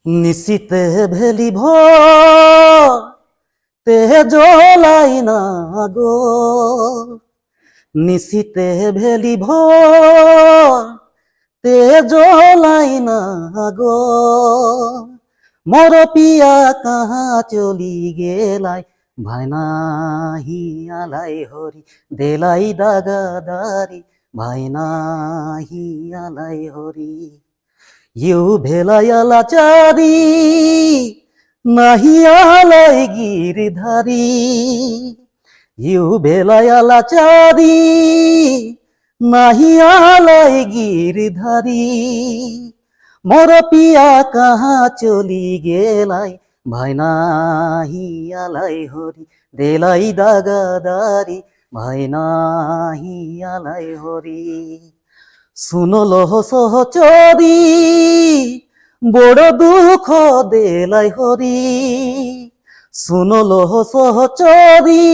নিশিতে ভেলি ভোর তে জ্বলাই না গো, নিশিতে ভেলি ভোর তে জ্বলাই না গো। মোর পিয়া কাহা চলি গেলাই, ভাইনা হিয়ালাই হরি দেলাই দাগাদারি, ভাইনা হিয়ালাই হরি। ইউ ভেলায়ালা চারি নাহিয়ালাই গিরিধারি, ইউ ভেলায়ালা চারি নাহিয়ালাই গিরিধারি। মোর পিয়া কাহা চলি গেলাই, ভাইনা হিয়ালাই হরি দেলাই দাগাদারি, ভাইনা হিয়ালাই হরি। শুনলো সহচরি বড় দুঃখ দেলাই হরি, শুনলো সহচরি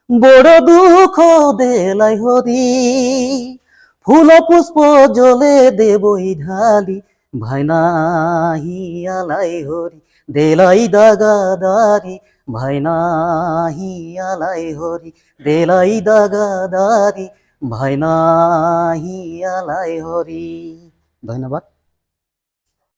বড় দুঃখ দেলাই হরি। ফুল পুষ্প জলে দেবই ঢালি, ভাইনা হিয়ালাই হরি দেলাই দাগাদারি, ভাইনা হিয়ালাই হরি দেলাই দাগাদারি, ভাইনা হিয়ালাই হরি। ধন্যবাদ।